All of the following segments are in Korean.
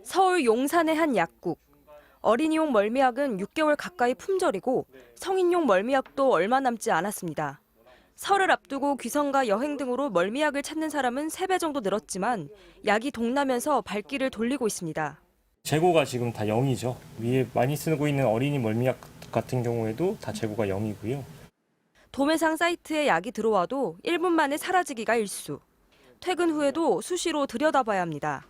서울 용산의 한 약국. 어린이용 멀미약은 6개월 가까이 품절이고 성인용 멀미약도 얼마 남지 않았습니다. 설을 앞두고 귀성과 여행 등으로 멀미약을 찾는 사람은 3배 정도 늘었지만 약이 동나면서 발길을 돌리고 있습니다. 재고가 지금 다 0이죠. 위에 많이 쓰고 있는 어린이 멀미약 같은 경우에도 다 재고가 0이고요. 도매상 사이트에 약이 들어와도 1분 만에 사라지기가 일쑤. 퇴근 후에도 수시로 들여다봐야 합니다.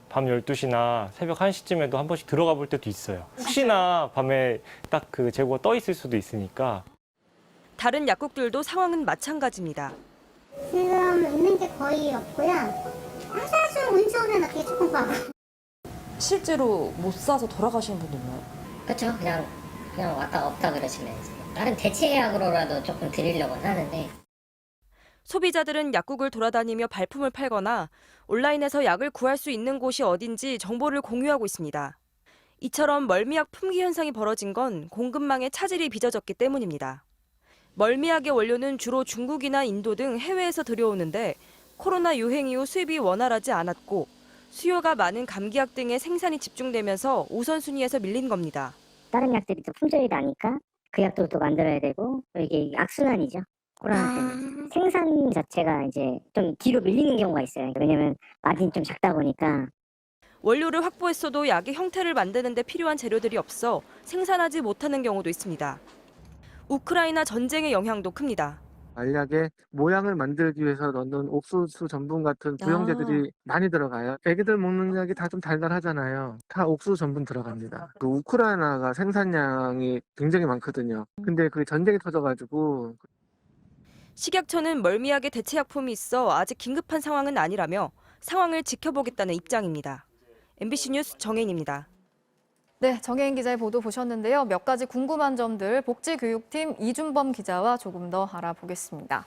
밤 12시나 새벽 1시쯤에도 한 번씩 들어가 볼 때도 있어요. 혹시나 밤에 딱 그 재고가 떠 있을 수도 있으니까. 다른 약국들도 상황은 마찬가지입니다. 지금 있는 게 거의 없고요. 사실 운치 오면 어떻게 조금 봐봐. 실제로 못 사서 돌아가시는 분도 있나요? 그렇죠. 그냥 왔다 없다 그러시면 다른 대체 예약으로라도 조금 드리려고는 하는데. 소비자들은 약국을 돌아다니며 발품을 팔거나 온라인에서 약을 구할 수 있는 곳이 어딘지 정보를 공유하고 있습니다. 이처럼 멀미약 품귀 현상이 벌어진 건 공급망에 차질이 빚어졌기 때문입니다. 멀미약의 원료는 주로 중국이나 인도 등 해외에서 들여오는데 코로나 유행 이후 수입이 원활하지 않았고 수요가 많은 감기약 등의 생산이 집중되면서 우선순위에서 밀린 겁니다. 다른 약들이 또 품절이 나니까 그 약도 또 만들어야 되고 이게 악순환이죠. 코로나 때문에. 생산 자체가 이제 좀 뒤로 밀리는 경우가 있어요. 왜냐면 마진이 좀 작다 보니까. 원료를 확보했어도 약의 형태를 만드는 데 필요한 재료들이 없어 생산하지 못하는 경우도 있습니다. 우크라이나 전쟁의 영향도 큽니다. 알약의 모양을 만들기 위해서 넣는 옥수수 전분 같은 부영제들이 많이 들어가요. 애기들 먹는 약이 다 좀 달달하잖아요. 다 옥수수 전분 들어갑니다. 그 우크라이나가 생산량이 굉장히 많거든요. 근데 그 전쟁이 터져가지고 식약처는 멀미약의 대체약품이 있어 아직 긴급한 상황은 아니라며 상황을 지켜보겠다는 입장입니다. MBC 뉴스 정혜인입니다. 네, 정혜인 기자의 보도 보셨는데요. 몇 가지 궁금한 점들 복지교육팀 이준범 기자와 조금 더 알아보겠습니다.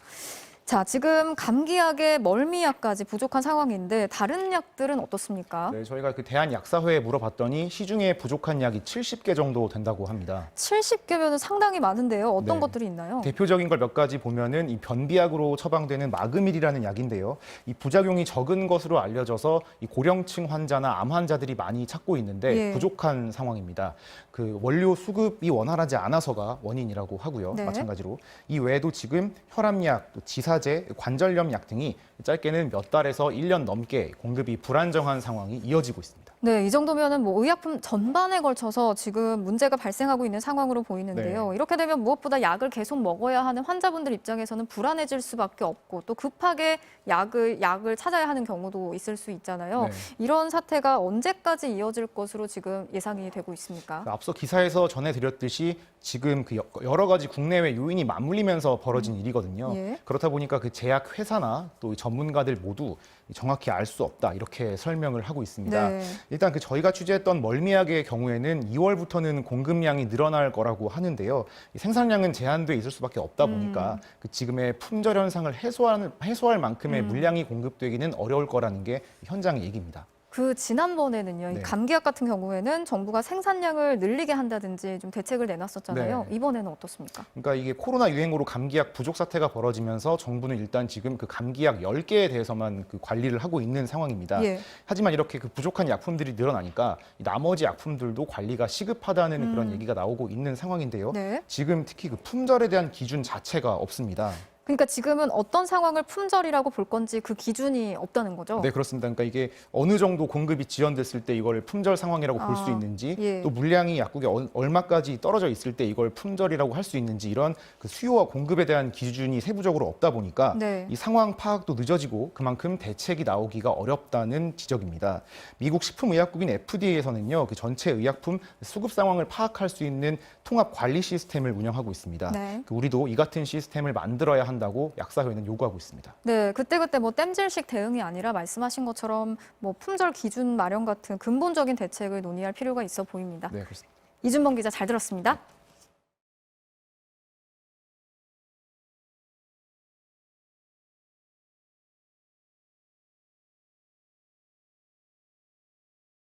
자, 지금 감기약에 멀미약까지 부족한 상황인데 다른 약들은 어떻습니까? 네, 저희가 그 대한약사회에 물어봤더니 시중에 부족한 약이 70개 정도 된다고 합니다. 70개면 상당히 많은데요. 어떤 네. 것들이 있나요? 대표적인 걸 몇 가지 보면은 이 변비약으로 처방되는 마그밀이라는 약인데요. 이 부작용이 적은 것으로 알려져서 이 고령층 환자나 암 환자들이 많이 찾고 있는데 예. 부족한 상황입니다. 그 원료 수급이 원활하지 않아서가 원인이라고 하고요. 네. 마찬가지로 이 외에도 지금 혈압약, 또 지사제, 관절염 약 등이 짧게는 몇 달에서 1년 넘게 공급이 불안정한 상황이 이어지고 있습니다. 네, 이 정도면은 뭐 의약품 전반에 걸쳐서 지금 문제가 발생하고 있는 상황으로 보이는데요. 네. 이렇게 되면 무엇보다 약을 계속 먹어야 하는 환자분들 입장에서는 불안해질 수밖에 없고 또 급하게 약을 찾아야 하는 경우도 있을 수 있잖아요. 네. 이런 사태가 언제까지 이어질 것으로 지금 예상이 되고 있습니까? 앞서 기사에서 전해드렸듯이 지금 그 여러 가지 국내외 요인이 맞물리면서 벌어진 일이거든요. 예. 그렇다 보니까 그 제약 회사나 또 전문가들 모두 정확히 알 수 없다 이렇게 설명을 하고 있습니다. 네. 일단 그 저희가 취재했던 멀미약의 경우에는 2월부터는 공급량이 늘어날 거라고 하는데요. 이 생산량은 제한돼 있을 수밖에 없다 보니까 그 지금의 품절 현상을 해소할 만큼의 물량이 공급되기는 어려울 거라는 게 현장 얘기입니다. 그 지난번에는요, 이 네. 감기약 같은 경우에는 정부가 생산량을 늘리게 한다든지 좀 대책을 내놨었잖아요. 네. 이번에는 어떻습니까? 그러니까 이게 코로나 유행으로 감기약 부족 사태가 벌어지면서 정부는 일단 지금 그 감기약 10개에 대해서만 그 관리를 하고 있는 상황입니다. 예. 하지만 이렇게 그 부족한 약품들이 늘어나니까 나머지 약품들도 관리가 시급하다는 그런 얘기가 나오고 있는 상황인데요. 네. 지금 특히 그 품절에 대한 기준 자체가 없습니다. 그러니까 지금은 어떤 상황을 품절이라고 볼 건지 그 기준이 없다는 거죠? 네, 그렇습니다. 그러니까 이게 어느 정도 공급이 지연됐을 때 이걸 품절 상황이라고 볼 수 있는지, 예. 또 물량이 약국에 얼마까지 떨어져 있을 때 이걸 품절이라고 할 수 있는지 이런 그 수요와 공급에 대한 기준이 세부적으로 없다 보니까 네. 이 상황 파악도 늦어지고 그만큼 대책이 나오기가 어렵다는 지적입니다. 미국 식품의약국인 FDA에서는요, 그 전체 의약품 수급 상황을 파악할 수 있는 통합 관리 시스템을 운영하고 있습니다. 네. 우리도 이 같은 시스템을 만들어야 한다고 약사회는 요구하고 있습니다. 네, 그때그때 뭐 땜질식 대응이 아니라 말씀하신 것처럼 뭐 품절 기준 마련 같은 근본적인 대책을 논의할 필요가 있어 보입니다. 네, 그렇습니다. 이준범 기자 잘 들었습니다.